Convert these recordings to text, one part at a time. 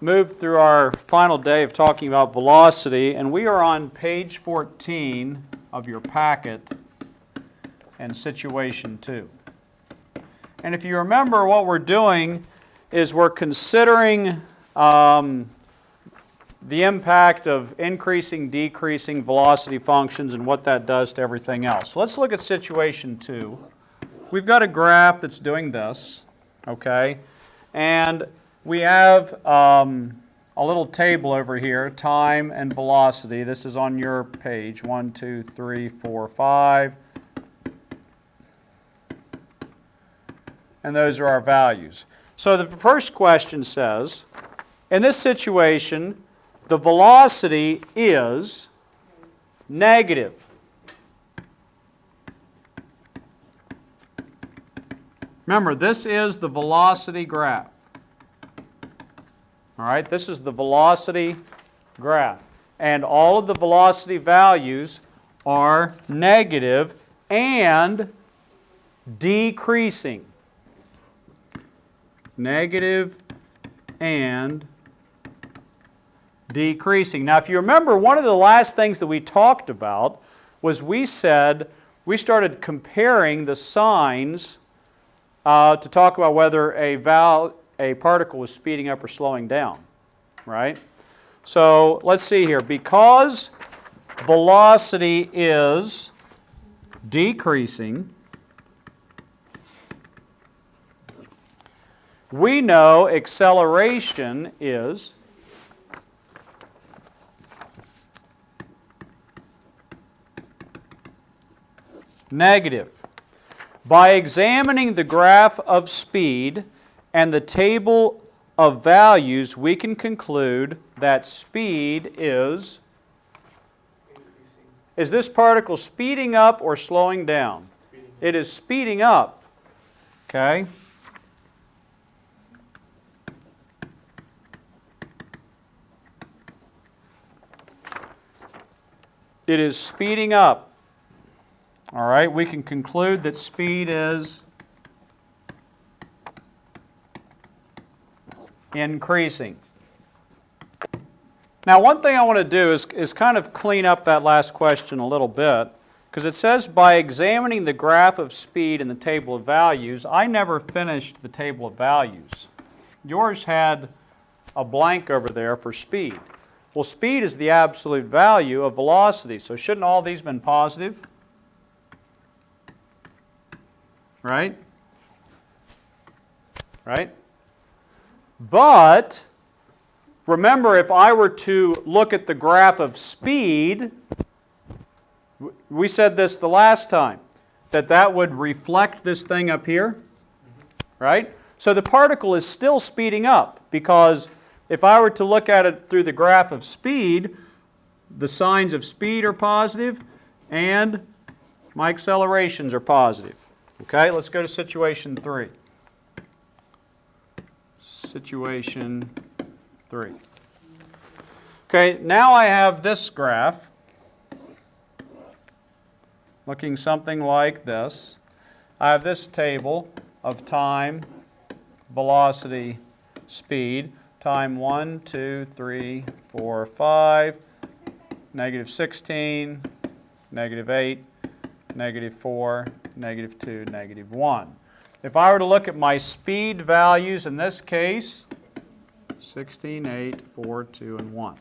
moved through our final day of talking about velocity, and we are on page 14 of your packet and situation 2. And if you remember, what we're doing is we're considering the impact of increasing, decreasing velocity functions and what that does to everything else. So let's look at situation 2. We've got a graph that's doing this, okay? And we have a little table over here, time and velocity. This is on your page, 1, 2, 3, 4, 5. And those are our values. So the first question says, in this situation, the velocity is negative. Remember, this is the velocity graph. All right, this is the velocity graph. And all of the velocity values are negative and decreasing. Negative and decreasing. Now, if you remember, one of the last things that we talked about was we said we started comparing the signs to talk about whether a particle was speeding up or slowing down, right? So let's see here. Because velocity is decreasing, we know acceleration is negative. By examining the graph of speed and the table of values, we can conclude that speed is this particle speeding up or slowing down? It is speeding up, okay? It is speeding up. All right, we can conclude that speed is increasing. Now, one thing I want to do is kind of clean up that last question a little bit, because it says by examining the graph of speed in the table of values. I never finished the table of values. Yours had a blank over there for speed. Well, speed is the absolute value of velocity, so shouldn't all these have been positive? Right? Right? But remember, if I were to look at the graph of speed, we said this the last time, that would reflect this thing up here, right? So the particle is still speeding up, because if I were to look at it through the graph of speed, the signs of speed are positive and my accelerations are positive. Okay, let's go to situation 3. Situation 3. Okay, now I have this graph looking something like this. I have this table of time, velocity, speed. Time 1, 2, 3, 4, 5, negative 16, negative 8, negative 4, negative 2, negative 1. If I were to look at my speed values in this case, 16, 8, 4, 2, and 1.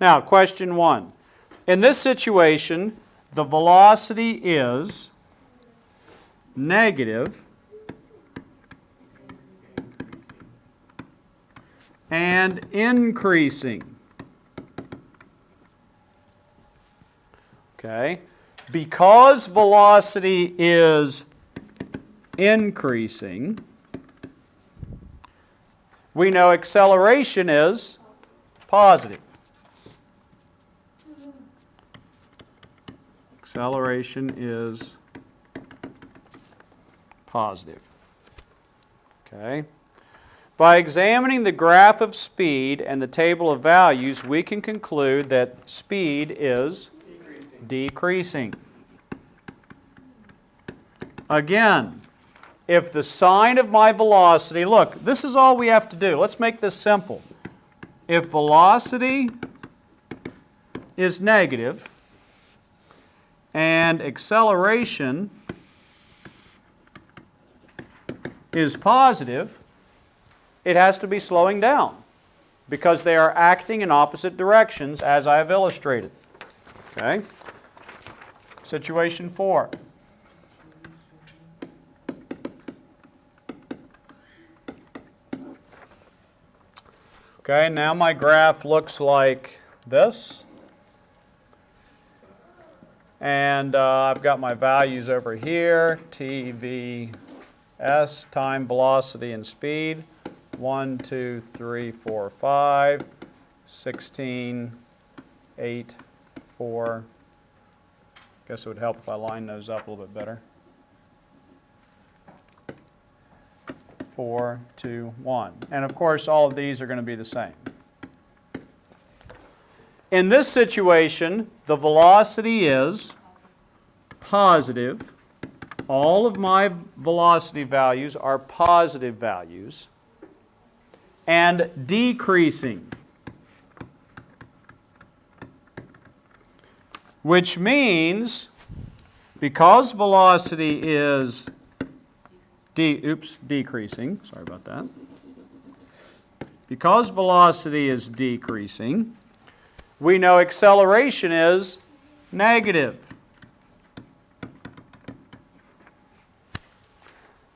Now, question 1. In this situation, the velocity is negative and increasing. Okay? Because velocity is increasing, we know acceleration is positive. Acceleration is positive. Okay? By examining the graph of speed and the table of values, we can conclude that speed is decreasing. Again, if the sign of my velocity, look, this is all we have to do. Let's make this simple. if velocity is negative and acceleration is positive, it has to be slowing down because they are acting in opposite directions as I have illustrated. Okay? Situation 4. Okay, now my graph looks like this. And I've got my values over here, t, v, s, time, velocity, and speed. 1, 2, 3, 4, 5, 16, 8, 4. Guess it would help if I line those up a little bit better. 4, 2, 1. And of course, all of these are going to be the same. In this situation, the velocity is positive. All of my velocity values are positive values and decreasing, which means because velocity is decreasing, sorry about that. Because velocity is decreasing, we know acceleration is negative.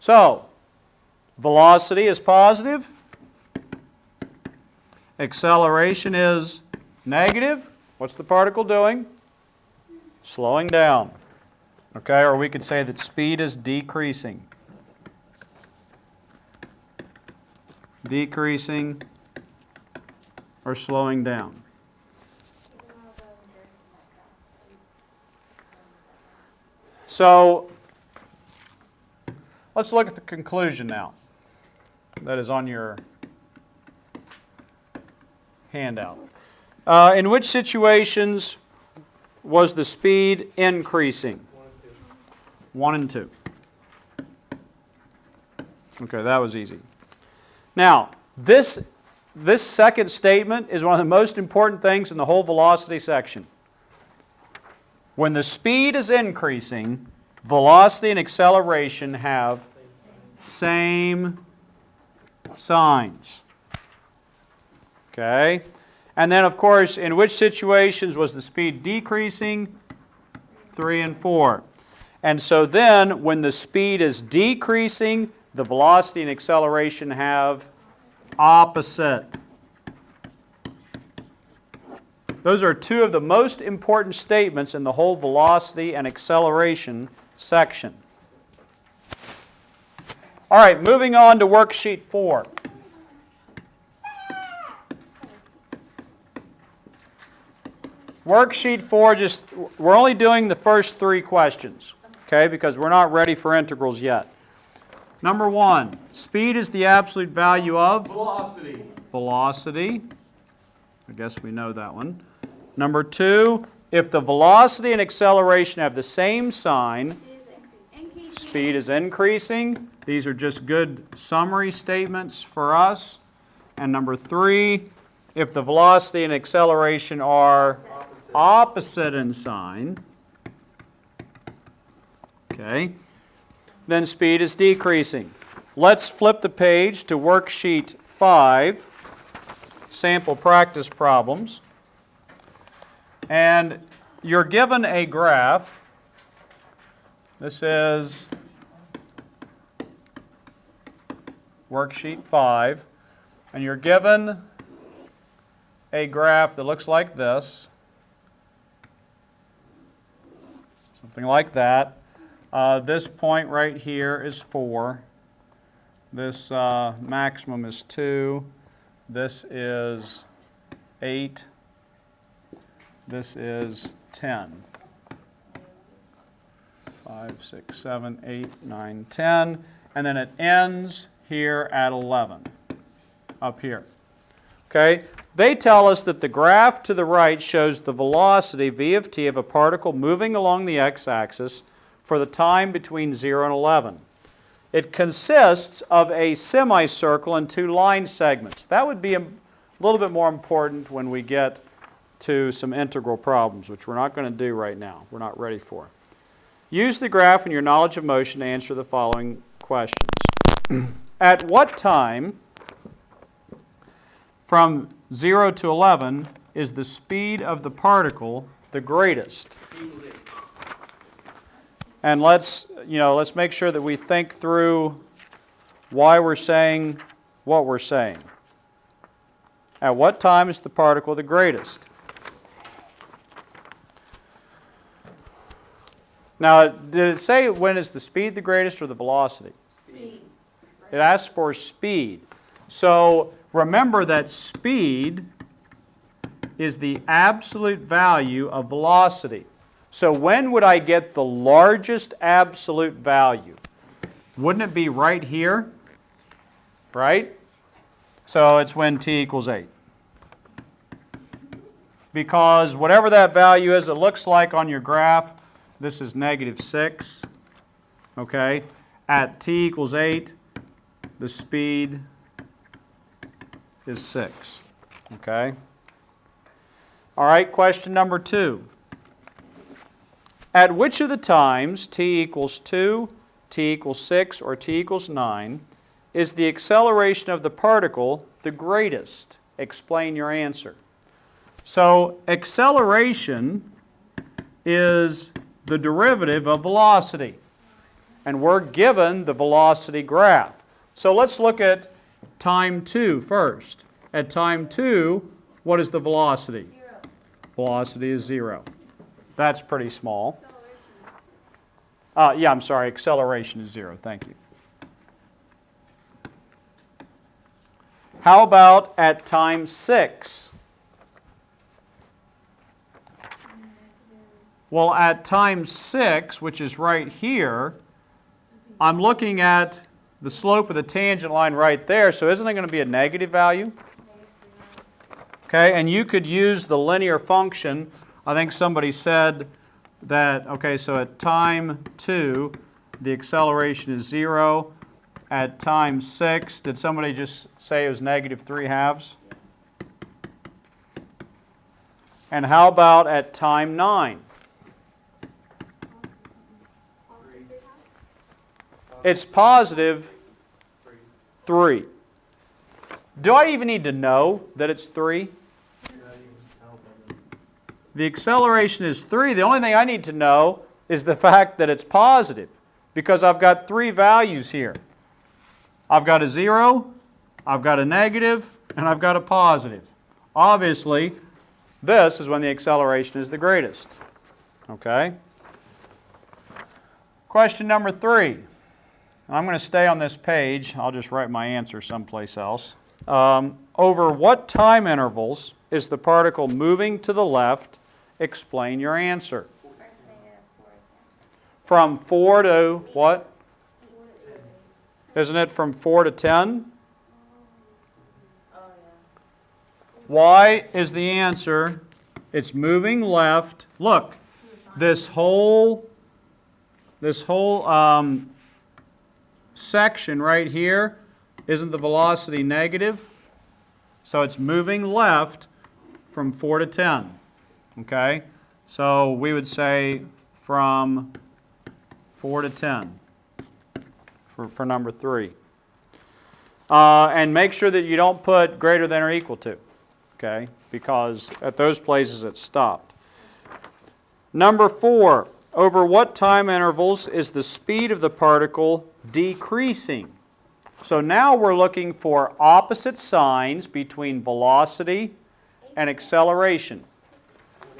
So, velocity is positive, acceleration is negative. What's the particle doing? Slowing down. Okay, or we could say that speed is decreasing. Decreasing or slowing down. So, let's look at the conclusion now. That is on your handout. In which situations was the speed increasing? 1 and 2. Okay, that was easy. Now, this second statement is one of the most important things in the whole velocity section. When the speed is increasing, velocity and acceleration have same signs. Okay? And then, of course, in which situations was the speed decreasing? 3 and 4. And so then, when the speed is decreasing, the velocity and acceleration have opposite. Those are two of the most important statements in the whole velocity and acceleration section. All right, moving on to worksheet 4. Worksheet 4, we're only doing the first 3 questions, okay, because we're not ready for integrals yet. Number 1, speed is the absolute value of? Velocity. Velocity. I guess we know that one. Number 2, if the velocity and acceleration have the same sign, speed is increasing. These are just good summary statements for us. And number 3, if the velocity and acceleration are opposite in sign, okay, then speed is decreasing. Let's flip the page to worksheet 5, sample practice problems. And you're given a graph. This is worksheet 5. And you're given a graph that looks like this. Something like that. This point right here is 4. This maximum is 2. This is 8. This is 10. 5, 6, 7, 8, 9, 10. And then it ends here at 11, up here. Okay? They tell us that the graph to the right shows the velocity, v of t, of a particle moving along the x-axis for the time between 0 and 11. It consists of a semicircle and 2 line segments. That would be a little bit more important when we get to some integral problems, which we're not going to do right now. We're not ready for. Use the graph and your knowledge of motion to answer the following questions. At what time from 0 to 11 is the speed of the particle the greatest? And let's make sure that we think through why we're saying what we're saying. At what time is the particle the greatest? Now, did it say when is the speed the greatest or the velocity? Speed. It asks for speed. So remember that speed is the absolute value of velocity. So when would I get the largest absolute value? Wouldn't it be right here? Right? So it's when t equals 8. Because whatever that value is, it looks like on your graph, this is -6. Okay? At t equals 8, the speed is 6. Okay? All right, question number 2. At which of the times t equals 2, t equals 6, or t equals 9 is the acceleration of the particle the greatest? Explain your answer. So acceleration is the derivative of velocity. And we're given the velocity graph. So let's look at time 2 first. At time 2, what is the velocity? 0. Velocity is 0. That's pretty small. Yeah, I'm sorry, acceleration is 0. Thank you. How about at time 6? Well, at time 6, which is right here, I'm looking at the slope of the tangent line right there, so isn't it going to be a negative value? Okay, and you could use the linear function. I think somebody said that, okay, so at time 2, the acceleration is 0. At time 6, did somebody just say it was -3/2? And how about at time 9? It's positive 3. Do I even need to know that it's 3? The acceleration is 3. The only thing I need to know is the fact that it's positive, because I've got 3 values here. I've got a 0, I've got a negative, and I've got a positive. Obviously, this is when the acceleration is the greatest. Okay? Question number 3. I'm going to stay on this page. I'll just write my answer someplace else. Over what time intervals is the particle moving to the left? Explain your answer. From 4 to what? Isn't it from 4 to 10? Why is the answer? It's moving left. Look, this whole section right here, isn't the velocity negative? So it's moving left from 4 to 10. Okay? So we would say from 4 to 10 for number 3. And make sure that you don't put greater than or equal to. Okay? Because at those places it stopped. Number 4. Over what time intervals is the speed of the particle decreasing? So now we're looking for opposite signs between velocity and acceleration.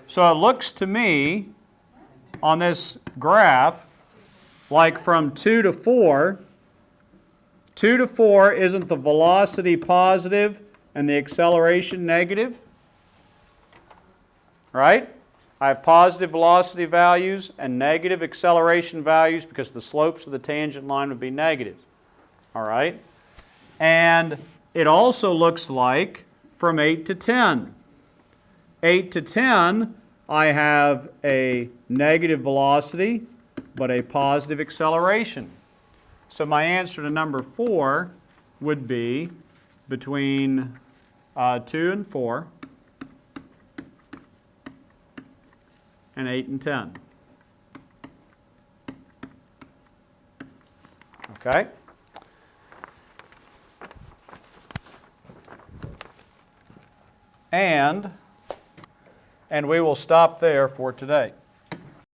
So it looks to me on this graph like from 2 to 4. 2 to 4, isn't the velocity positive and the acceleration negative? Right? I have positive velocity values and negative acceleration values because the slopes of the tangent line would be negative. All right? And it also looks like from 8 to 10. 8 to 10, I have a negative velocity but a positive acceleration. So my answer to number 4 would be between 2 and 4, and 8 and 10. Okay? And we will stop there for today.